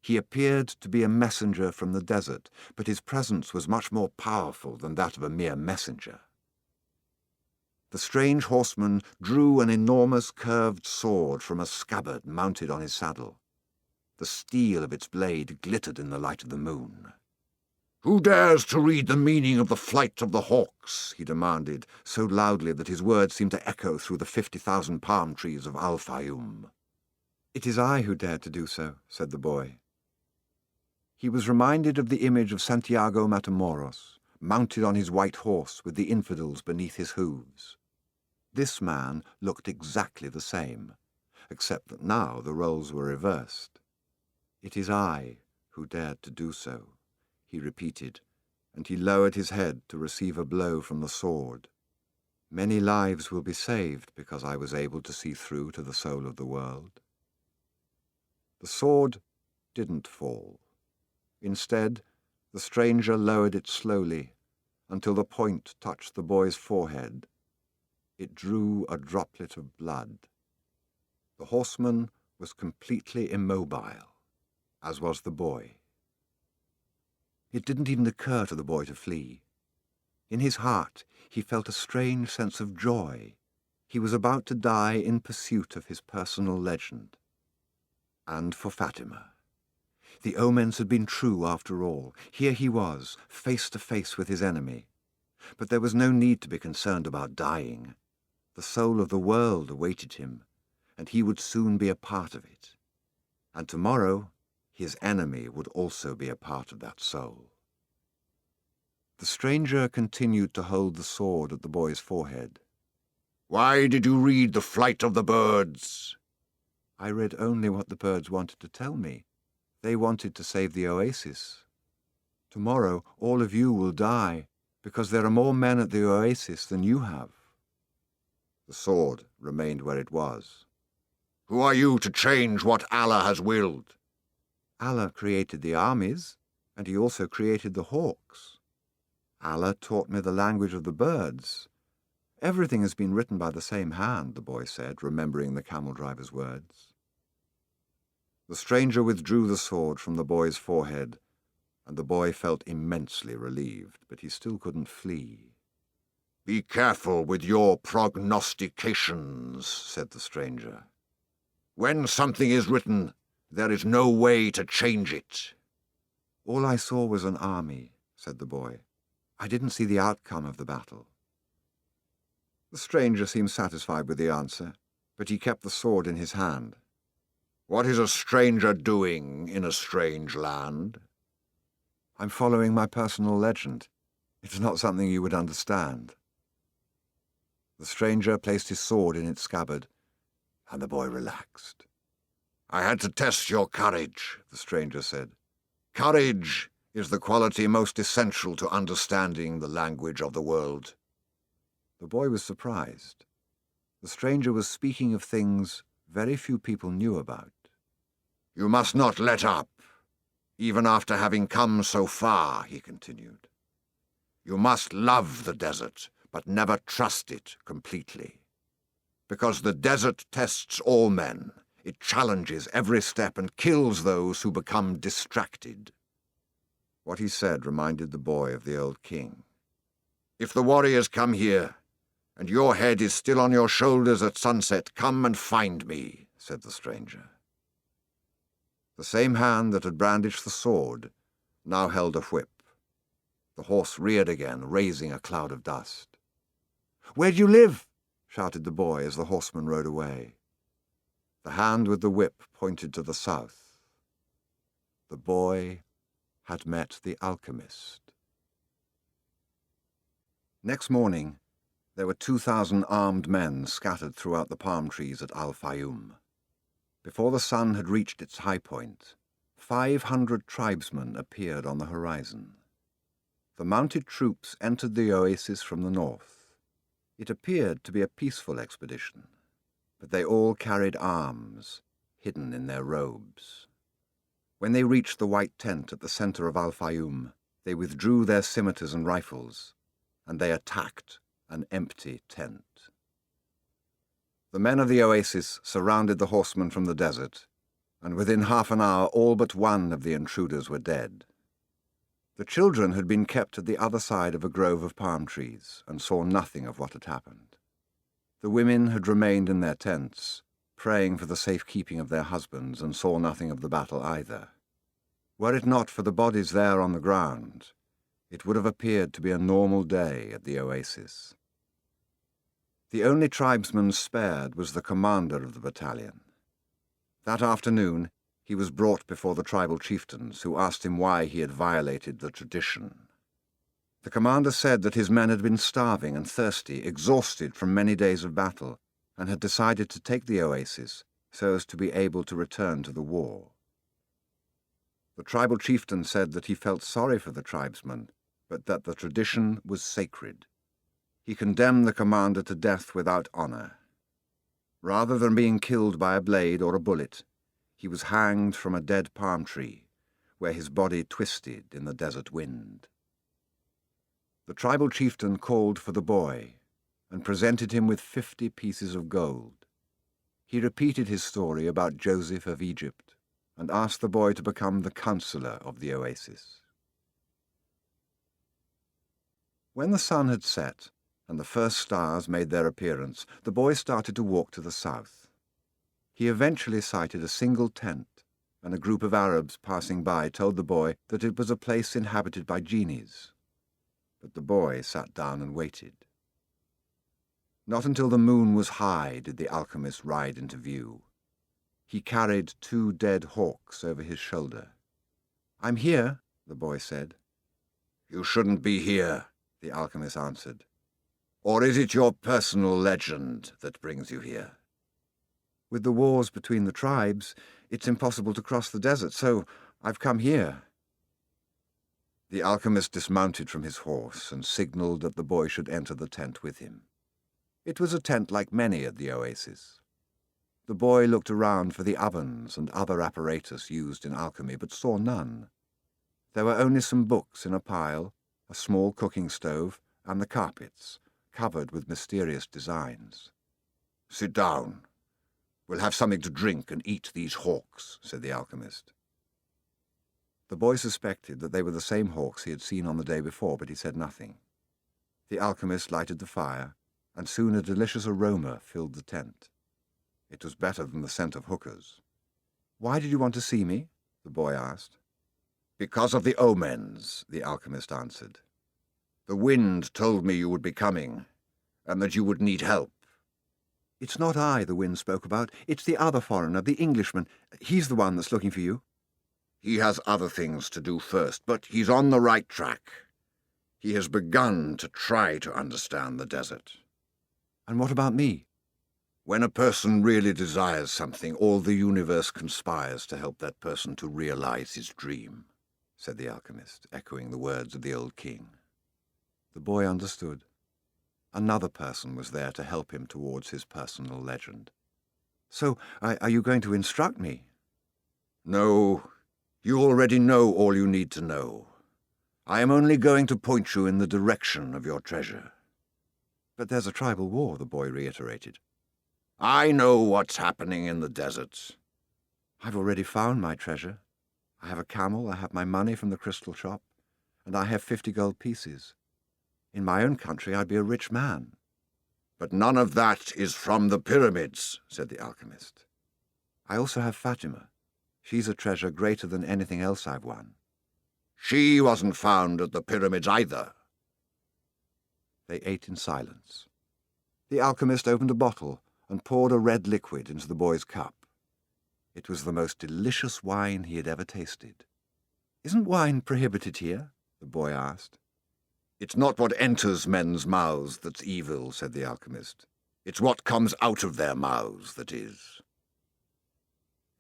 He appeared to be a messenger from the desert, but his presence was much more powerful than that of a mere messenger. The strange horseman drew an enormous curved sword from a scabbard mounted on his saddle. The steel of its blade glittered in the light of the moon. "Who dares to read the meaning of the flight of the hawks?" he demanded, so loudly that his words seemed to echo through the 50,000 palm trees of Al-Fayoum. "It is I who dare to do so," said the boy. He was reminded of the image of Santiago Matamoros, mounted on his white horse with the infidels beneath his hooves. This man looked exactly the same, except that now the roles were reversed. "It is I who dared to do so," he repeated, and he lowered his head to receive a blow from the sword. "Many lives will be saved because I was able to see through to the soul of the world." The sword didn't fall. Instead, the stranger lowered it slowly until the point touched the boy's forehead. It drew a droplet of blood. The horseman was completely immobile, as was the boy. It didn't even occur to the boy to flee. In his heart, he felt a strange sense of joy. He was about to die in pursuit of his personal legend. And for Fatima. The omens had been true after all. Here he was, face to face with his enemy. But there was no need to be concerned about dying. The soul of the world awaited him, and he would soon be a part of it. And tomorrow, his enemy would also be a part of that soul. The stranger continued to hold the sword at the boy's forehead. "Why did you read the flight of the birds?" "I read only what the birds wanted to tell me. They wanted to save the oasis. Tomorrow all of you will die, because there are more men at the oasis than you have." The sword remained where it was. "Who are you to change what Allah has willed?" "Allah created the armies, and he also created the hawks. Allah taught me the language of the birds. Everything has been written by the same hand," the boy said, remembering the camel driver's words. The stranger withdrew the sword from the boy's forehead, and the boy felt immensely relieved, but he still couldn't flee. "Be careful with your prognostications," said the stranger. "When something is written, there is no way to change it." "All I saw was an army," said the boy. "I didn't see the outcome of the battle." The stranger seemed satisfied with the answer, but he kept the sword in his hand. "What is a stranger doing in a strange land?" "I'm following my personal legend. It's not something you would understand." The stranger placed his sword in its scabbard, and the boy relaxed. "I had to test your courage," the stranger said. "Courage is the quality most essential to understanding the language of the world." The boy was surprised. The stranger was speaking of things very few people knew about. "You must not let up, even after having come so far," he continued. "You must love the desert, but never trust it completely. Because the desert tests all men. It challenges every step and kills those who become distracted." What he said reminded the boy of the old king. "If the warriors come here, and your head is still on your shoulders at sunset, come and find me," said the stranger. The same hand that had brandished the sword now held a whip. The horse reared again, raising a cloud of dust. "Where do you live?" shouted the boy as the horseman rode away. The hand with the whip pointed to the south. The boy had met the alchemist. Next morning, there were 2,000 armed men scattered throughout the palm trees at Al-Fayoum. Before the sun had reached its high point, 500 tribesmen appeared on the horizon. The mounted troops entered the oasis from the north. It appeared to be a peaceful expedition, but they all carried arms, hidden in their robes. When they reached the white tent at the centre of Al-Fayoum, they withdrew their scimitars and rifles, and they attacked an empty tent. The men of the oasis surrounded the horsemen from the desert, and within half an hour all but one of the intruders were dead. The children had been kept at the other side of a grove of palm trees and saw nothing of what had happened. The women had remained in their tents, praying for the safekeeping of their husbands, and saw nothing of the battle either. Were it not for the bodies there on the ground, it would have appeared to be a normal day at the oasis. The only tribesman spared was the commander of the battalion. That afternoon, he was brought before the tribal chieftains, who asked him why he had violated the tradition. The commander said that his men had been starving and thirsty, exhausted from many days of battle, and had decided to take the oasis so as to be able to return to the war. The tribal chieftain said that he felt sorry for the tribesmen, but that the tradition was sacred. He condemned the commander to death without honor. Rather than being killed by a blade or a bullet, he was hanged from a dead palm tree, where his body twisted in the desert wind. The tribal chieftain called for the boy and presented him with 50 pieces of gold. He repeated his story about Joseph of Egypt and asked the boy to become the counselor of the oasis. When the sun had set and the first stars made their appearance, the boy started to walk to the south. He eventually sighted a single tent, and a group of Arabs passing by told the boy that it was a place inhabited by genies. But the boy sat down and waited. Not until the moon was high did the alchemist ride into view. He carried 2 dead hawks over his shoulder. "I'm here," the boy said. "You shouldn't be here," the alchemist answered. "Or is it your personal legend that brings you here?" "With the wars between the tribes, it's impossible to cross the desert, so I've come here." The alchemist dismounted from his horse and signalled that the boy should enter the tent with him. It was a tent like many at the oasis. The boy looked around for the ovens and other apparatus used in alchemy, but saw none. There were only some books in a pile, a small cooking stove, and the carpets, covered with mysterious designs. "Sit down. We'll have something to drink and eat these hawks," said the alchemist. The boy suspected that they were the same hawks he had seen on the day before, but he said nothing. The alchemist lighted the fire, and soon a delicious aroma filled the tent. It was better than the scent of hookahs. "Why did you want to see me?" the boy asked. "Because of the omens," the alchemist answered. "The wind told me you would be coming, and that you would need help." "It's not I the wind spoke about. It's the other foreigner, the Englishman. He's the one that's looking for you." "He has other things to do first, but he's on the right track. He has begun to try to understand the desert." "And what about me?" "When a person really desires something, all the universe conspires to help that person to realize his dream," said the alchemist, echoing the words of the old king. The boy understood. Another person was there to help him towards his personal legend. "So, are you going to instruct me?" "No, you already know all you need to know. I am only going to point you in the direction of your treasure." "But there's a tribal war," the boy reiterated. "I know what's happening in the desert." "I've already found my treasure. I have a camel, I have my money from the crystal shop, and I have 50 gold pieces. In my own country I'd be a rich man." "But none of that is from the pyramids," said the alchemist. "I also have Fatima. She's a treasure greater than anything else I've won." "She wasn't found at the pyramids either." They ate in silence. The alchemist opened a bottle and poured a red liquid into the boy's cup. It was the most delicious wine he had ever tasted. "Isn't wine prohibited here?" the boy asked. "It's not what enters men's mouths that's evil," said the alchemist. "It's what comes out of their mouths that is."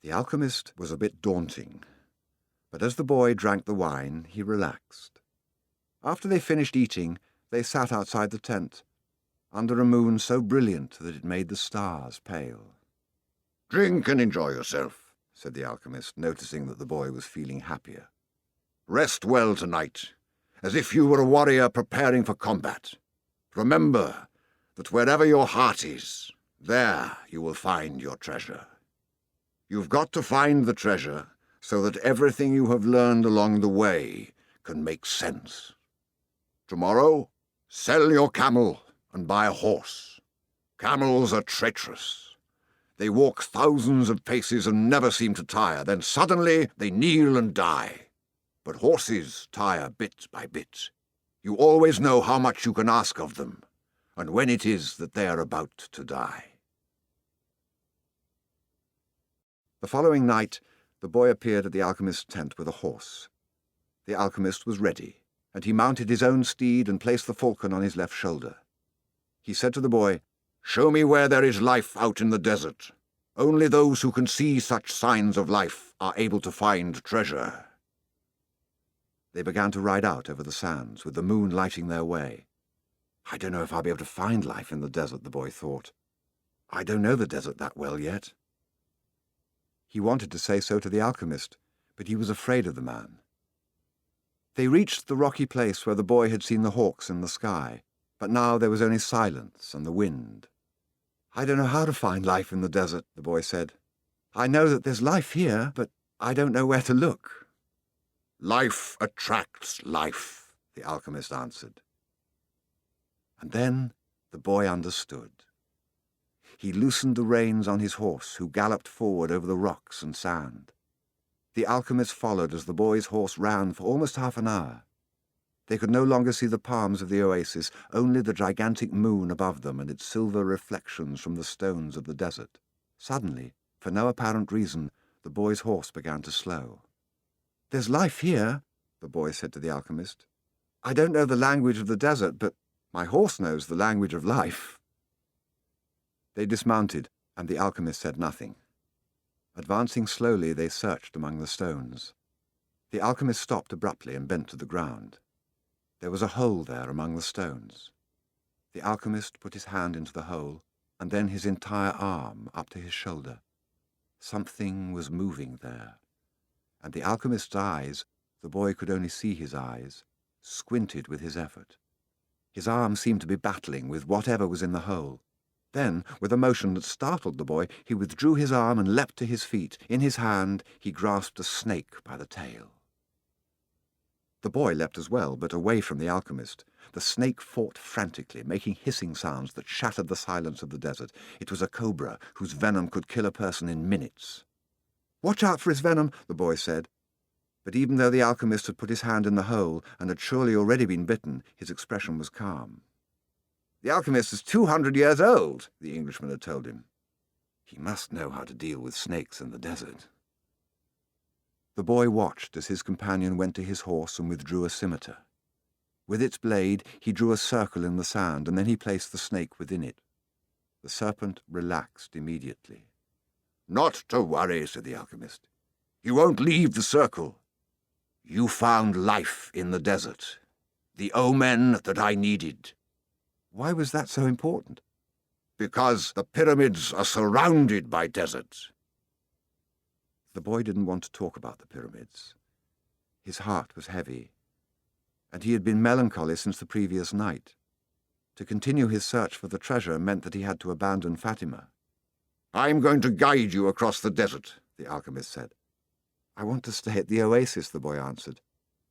The alchemist was a bit daunting, but as the boy drank the wine, he relaxed. After they finished eating, they sat outside the tent, under a moon so brilliant that it made the stars pale. "Drink and enjoy yourself," said the alchemist, noticing that the boy was feeling happier. "Rest well tonight, as if you were a warrior preparing for combat. Remember that wherever your heart is, there you will find your treasure. You've got to find the treasure so that everything you have learned along the way can make sense. Tomorrow, sell your camel and buy a horse. Camels are treacherous. They walk thousands of paces and never seem to tire. Then suddenly they kneel and die. But horses tire bit by bit. You always know how much you can ask of them, and when it is that they are about to die." The following night, the boy appeared at the alchemist's tent with a horse. The alchemist was ready, and he mounted his own steed and placed the falcon on his left shoulder. He said to the boy, "Show me where there is life out in the desert. Only those who can see such signs of life are able to find treasure." They began to ride out over the sands, with the moon lighting their way. "I don't know if I'll be able to find life in the desert," the boy thought. "I don't know the desert that well yet." He wanted to say so to the alchemist, but he was afraid of the man. They reached the rocky place where the boy had seen the hawks in the sky, but now there was only silence and the wind. "I don't know how to find life in the desert," the boy said. "I know that there's life here, but I don't know where to look." "Life attracts life," the alchemist answered. And then the boy understood. He loosened the reins on his horse, who galloped forward over the rocks and sand. The alchemist followed as the boy's horse ran for almost half an hour. They could no longer see the palms of the oasis, only the gigantic moon above them and its silver reflections from the stones of the desert. Suddenly, for no apparent reason, the boy's horse began to slow. "There's life here," the boy said to the alchemist. "I don't know the language of the desert, but my horse knows the language of life." They dismounted, and the alchemist said nothing. Advancing slowly, they searched among the stones. The alchemist stopped abruptly and bent to the ground. There was a hole there among the stones. The alchemist put his hand into the hole, and then his entire arm up to his shoulder. Something was moving there, and the alchemist's eyes, the boy could only see his eyes, squinted with his effort. His arm seemed to be battling with whatever was in the hole. Then, with a motion that startled the boy, he withdrew his arm and leapt to his feet. In his hand he grasped a snake by the tail. The boy leapt as well, but away from the alchemist. The snake fought frantically, making hissing sounds that shattered the silence of the desert. It was a cobra, whose venom could kill a person in minutes. "Watch out for his venom," the boy said. But even though the alchemist had put his hand in the hole and had surely already been bitten, his expression was calm. "The alchemist is 200 years old," the Englishman had told him. "He must know how to deal with snakes in the desert." The boy watched as his companion went to his horse and withdrew a scimitar. With its blade he drew a circle in the sand, and then he placed the snake within it. The serpent relaxed immediately. "Not to worry," said the alchemist. "You won't leave the circle. You found life in the desert, the omen that I needed." "Why was that so important?" "Because the pyramids are surrounded by deserts." The boy didn't want to talk about the pyramids. His heart was heavy, and he had been melancholy since the previous night. To continue his search for the treasure meant that he had to abandon Fatima. "I'm going to guide you across the desert," the alchemist said. "I want to stay at the oasis," the boy answered.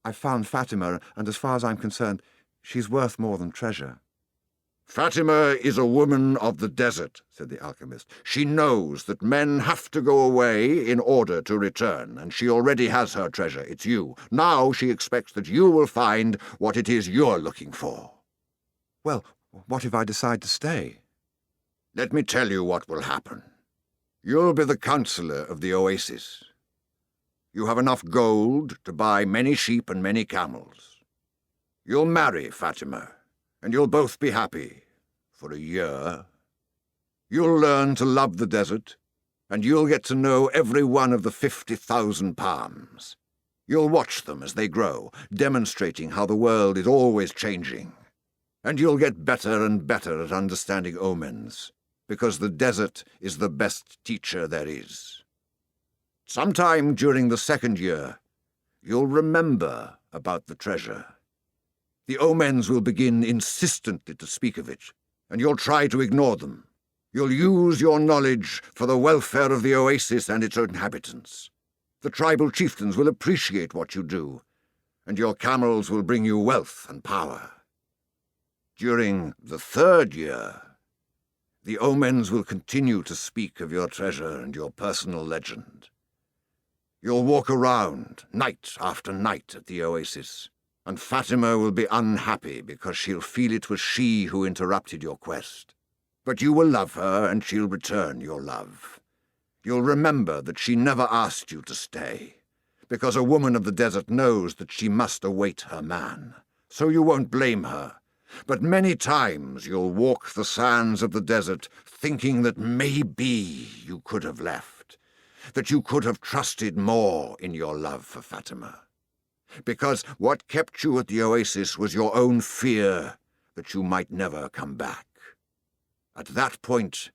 "I've found Fatima, and as far as I'm concerned, she's worth more than treasure." "Fatima is a woman of the desert," said the alchemist. "She knows that men have to go away in order to return, and she already has her treasure. It's you. Now she expects that you will find what it is you're looking for." "Well, what if I decide to stay?" "Let me tell you what will happen. You'll be the counselor of the oasis. You have enough gold to buy many sheep and many camels. You'll marry Fatima, and you'll both be happy for a year. You'll learn to love the desert, and you'll get to know every one of the 50,000 palms. You'll watch them as they grow, demonstrating how the world is always changing. And you'll get better and better at understanding omens, because the desert is the best teacher there is. Sometime during the 2nd year, you'll remember about the treasure. The omens will begin insistently to speak of it, and you'll try to ignore them. You'll use your knowledge for the welfare of the oasis and its inhabitants. The tribal chieftains will appreciate what you do, and your camels will bring you wealth and power. During the 3rd year, the omens will continue to speak of your treasure and your personal legend. You'll walk around night after night at the oasis, and Fatima will be unhappy because she'll feel it was she who interrupted your quest. But you will love her, and she'll return your love. You'll remember that she never asked you to stay, because a woman of the desert knows that she must await her man, so you won't blame her. But many times you'll walk the sands of the desert thinking that maybe you could have left, that you could have trusted more in your love for Fatima. Because what kept you at the oasis was your own fear that you might never come back. At that point,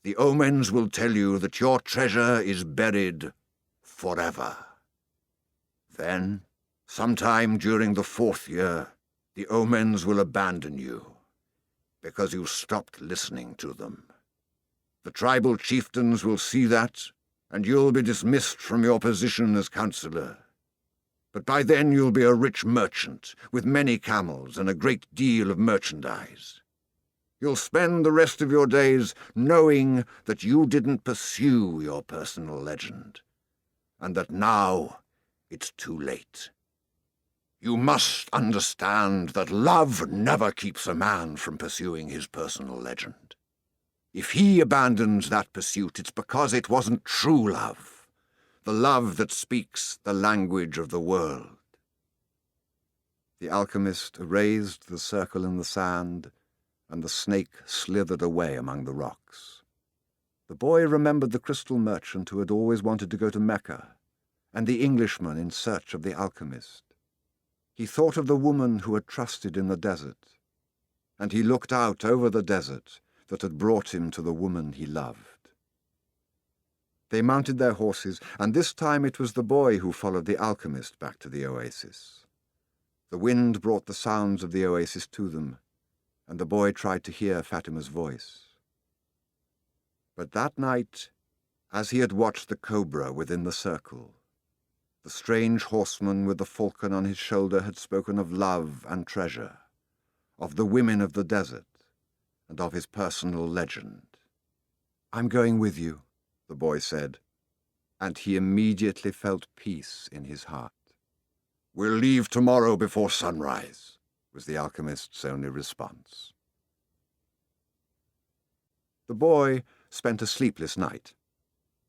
the omens will tell you that your treasure is buried forever. Then, sometime during the 4th year, the omens will abandon you, because you stopped listening to them. The tribal chieftains will see that, and you'll be dismissed from your position as counselor. But by then you'll be a rich merchant, with many camels and a great deal of merchandise. You'll spend the rest of your days knowing that you didn't pursue your personal legend, and that now it's too late. You must understand that love never keeps a man from pursuing his personal legend. If he abandons that pursuit, it's because it wasn't true love, the love that speaks the language of the world. The alchemist erased the circle in the sand, and the snake slithered away among the rocks. The boy remembered the crystal merchant who had always wanted to go to Mecca, and the Englishman in search of the alchemist. He thought of the woman who had trusted in the desert, and he looked out over the desert that had brought him to the woman he loved. They mounted their horses, and this time it was the boy who followed the alchemist back to the oasis. The wind brought the sounds of the oasis to them, and the boy tried to hear Fatima's voice. But that night, as he had watched the cobra within the circle, the strange horseman with the falcon on his shoulder had spoken of love and treasure, of the women of the desert, and of his personal legend. "I'm going with you," the boy said, and he immediately felt peace in his heart. "We'll leave tomorrow before sunrise," was the alchemist's only response. The boy spent a sleepless night.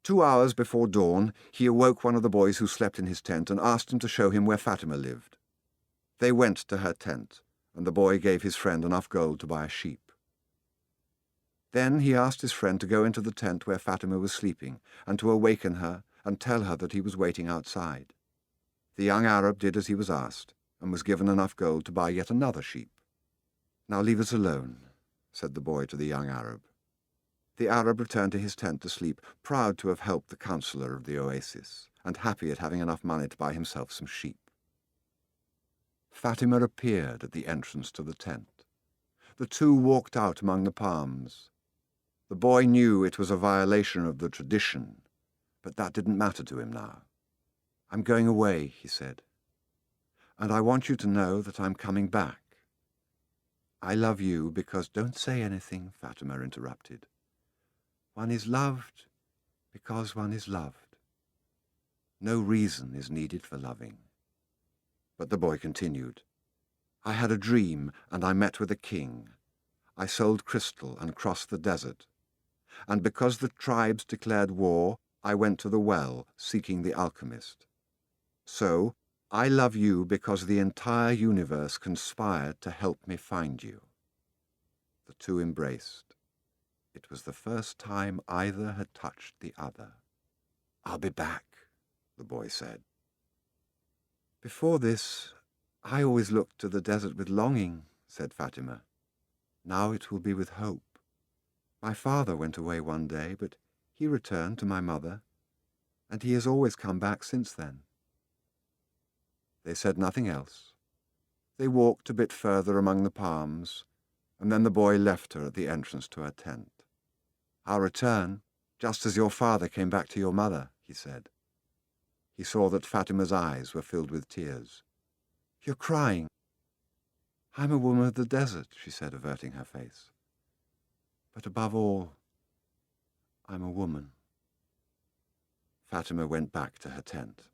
2 hours before dawn, he awoke one of the boys who slept in his tent and asked him to show him where Fatima lived. They went to her tent, and the boy gave his friend enough gold to buy a sheep. Then he asked his friend to go into the tent where Fatima was sleeping, and to awaken her and tell her that he was waiting outside. The young Arab did as he was asked, and was given enough gold to buy yet another sheep. "Now leave us alone," said the boy to the young Arab. The Arab returned to his tent to sleep, proud to have helped the counselor of the oasis, and happy at having enough money to buy himself some sheep. Fatima appeared at the entrance to the tent. The two walked out among the palms. The boy knew it was a violation of the tradition, but that didn't matter to him now. "I'm going away," he said, "and I want you to know that I'm coming back." "I love you because—" "Don't say anything," Fatima interrupted. "One is loved because one is loved. No reason is needed for loving." But the boy continued, "I had a dream, and I met with a king. I sold crystal and crossed the desert. And because the tribes declared war, I went to the well, seeking the alchemist. So, I love you because the entire universe conspired to help me find you." The two embraced. It was the first time either had touched the other. "I'll be back," the boy said. "Before this, I always looked to the desert with longing," said Fatima. "Now it will be with hope. My father went away one day, but he returned to my mother, and he has always come back since then." They said nothing else. They walked a bit further among the palms, and then the boy left her at the entrance to her tent. "I'll return, just as your father came back to your mother," he said. He saw that Fatima's eyes were filled with tears. "You're crying." "I'm a woman of the desert," she said, averting her face. "But above all, I'm a woman." Fatima went back to her tent,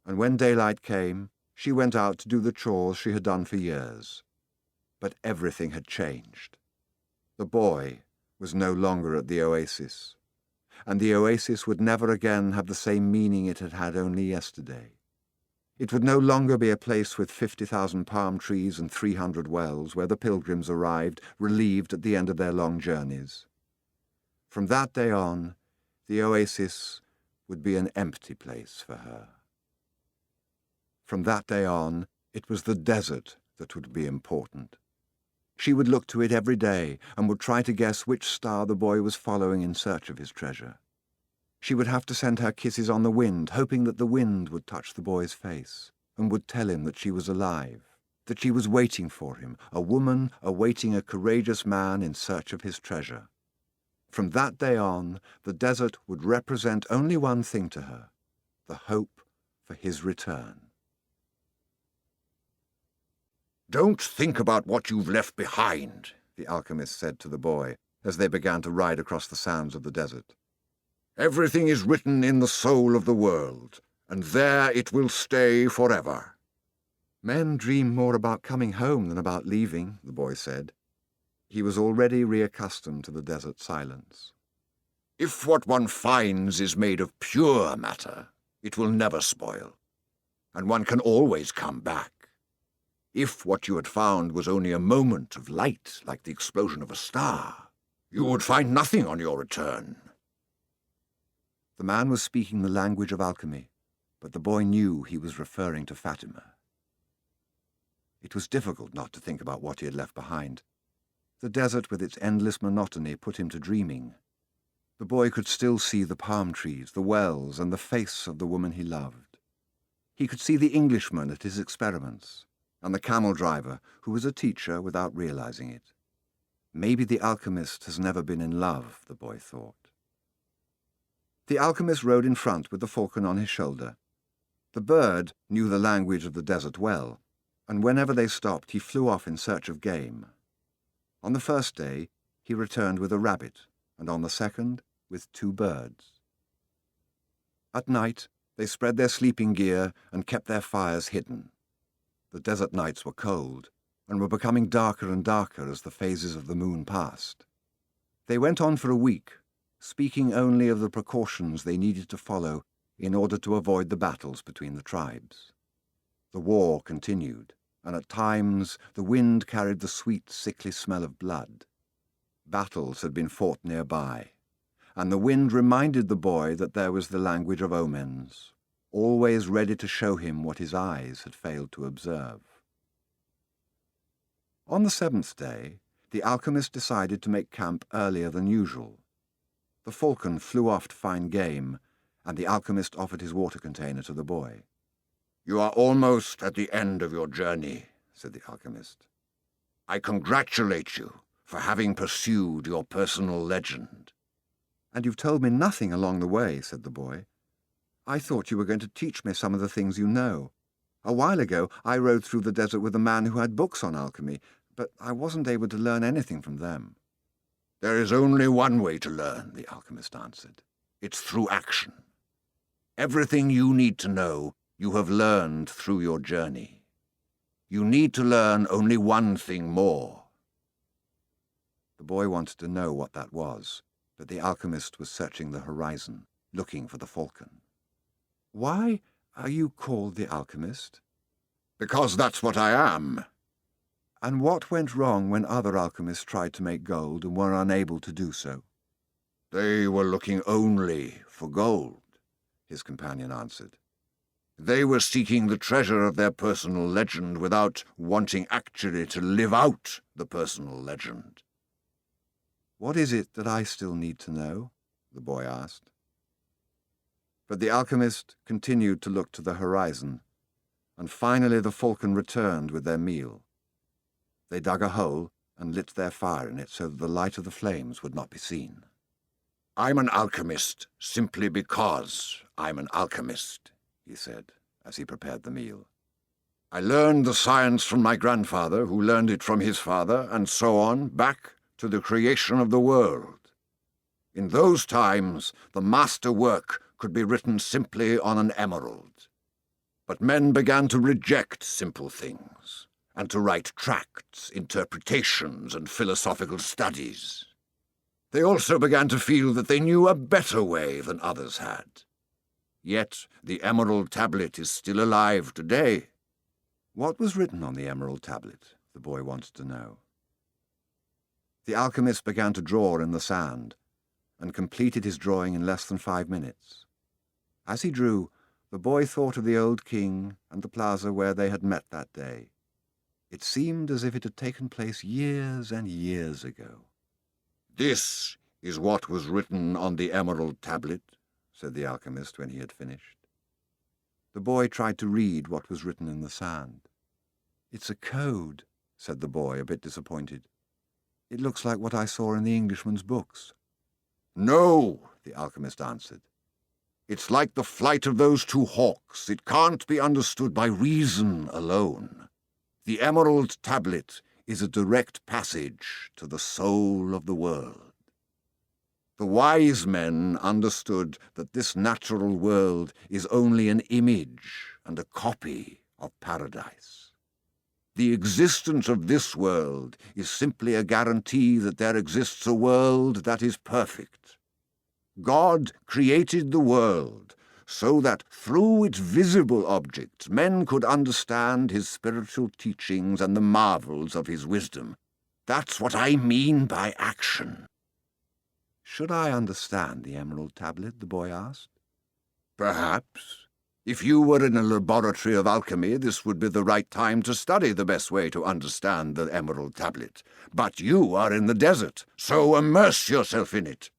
and when daylight came, she went out to do the chores she had done for years. But everything had changed. The boy was no longer at the oasis, and the oasis would never again have the same meaning it had had only yesterday. It would no longer be a place with 50,000 palm trees and 300 wells where the pilgrims arrived, relieved at the end of their long journeys. From that day on, the oasis would be an empty place for her. From that day on, it was the desert that would be important. She would look to it every day and would try to guess which star the boy was following in search of his treasure. She would have to send her kisses on the wind, hoping that the wind would touch the boy's face and would tell him that she was alive, that she was waiting for him, a woman awaiting a courageous man in search of his treasure. From that day on, the desert would represent only one thing to her, the hope for his return. "Don't think about what you've left behind," the alchemist said to the boy as they began to ride across the sands of the desert. "Everything is written in the soul of the world, and there it will stay forever." "Men dream more about coming home than about leaving," the boy said. He was already reaccustomed to the desert silence. "If what one finds is made of pure matter, it will never spoil, and one can always come back. If what you had found was only a moment of light, like the explosion of a star, you would find nothing on your return." The man was speaking the language of alchemy, but the boy knew he was referring to Fatima. It was difficult not to think about what he had left behind. The desert with its endless monotony put him to dreaming. The boy could still see the palm trees, the wells, and the face of the woman he loved. He could see the Englishman at his experiments, and the camel driver who was a teacher without realizing it. Maybe the alchemist has never been in love, the boy thought. The alchemist rode in front with the falcon on his shoulder. The bird knew the language of the desert well, and whenever they stopped he flew off in search of game. On the first day he returned with a rabbit, and on the second with 2 birds. At night they spread their sleeping gear and kept their fires hidden. The desert nights were cold, and were becoming darker and darker as the phases of the moon passed. They went on for a week, speaking only of the precautions they needed to follow in order to avoid the battles between the tribes. The war continued, and at times the wind carried the sweet, sickly smell of blood. Battles had been fought nearby, and the wind reminded the boy that there was the language of omens, always ready to show him what his eyes had failed to observe. On the 7th day, the alchemist decided to make camp earlier than usual. The falcon flew off to find game, and the alchemist offered his water container to the boy. "You are almost at the end of your journey," said the alchemist. "I congratulate you for having pursued your personal legend." "And you've told me nothing along the way," said the boy. "I thought you were going to teach me some of the things you know. A while ago I rode through the desert with a man who had books on alchemy, but I wasn't able to learn anything from them." "There is only one way to learn," the alchemist answered. "It's through action. Everything you need to know, you have learned through your journey. You need to learn only one thing more." The boy wanted to know what that was, but the alchemist was searching the horizon, looking for the falcon. "Why are you called the alchemist?" "Because that's what I am." "And what went wrong when other alchemists tried to make gold and were unable to do so?" "They were looking only for gold," his companion answered. They were seeking the treasure of their personal legend without wanting actually to live out the personal legend. "What is it that I still need to know?" the boy asked. But the alchemist continued to look to the horizon, and finally the falcon returned with their meal. They dug a hole and lit their fire in it so that the light of the flames would not be seen. "I'm an alchemist simply because I'm an alchemist," he said, as he prepared the meal. "I learned the science from my grandfather, who learned it from his father, and so on, back to the creation of the world. In those times, the master work could be written simply on an emerald. But men began to reject simple things, and to write tracts, interpretations, and philosophical studies. They also began to feel that they knew a better way than others had. Yet the emerald tablet is still alive today." What was written on the emerald tablet? The boy wanted to know. The alchemist began to draw in the sand, and completed his drawing in less than 5 minutes. As he drew, the boy thought of the old king and the plaza where they had met that day. It seemed as if it had taken place years and years ago. "This is what was written on the emerald tablet," said the alchemist when he had finished. The boy tried to read what was written in the sand. "It's a code," said the boy, a bit disappointed. "It looks like what I saw in the Englishman's books." "No," the alchemist answered. "It's like the flight of those 2 hawks. It can't be understood by reason alone. The emerald tablet is a direct passage to the soul of the world. The wise men understood that this natural world is only an image and a copy of paradise. The existence of this world is simply a guarantee that there exists a world that is perfect. God created the world so that through its visible objects men could understand his spiritual teachings and the marvels of his wisdom. That's what I mean by action." "Should I understand the emerald tablet?" the boy asked. "Perhaps. If you were in a laboratory of alchemy, this would be the right time to study the best way to understand the emerald tablet. But you are in the desert, so immerse yourself in it.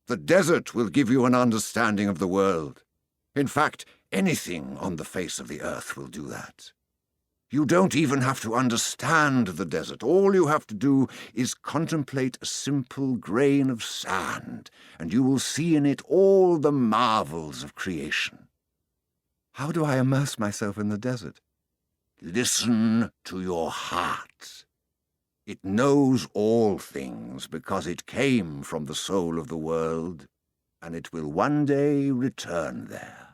The desert will give you an understanding of the world. In fact, anything on the face of the earth will do that. You don't even have to understand the desert. All you have to do is contemplate a simple grain of sand, and you will see in it all the marvels of creation." "How do I immerse myself in the desert?" "Listen to your heart. It knows all things because it came from the soul of the world, and it will one day return there."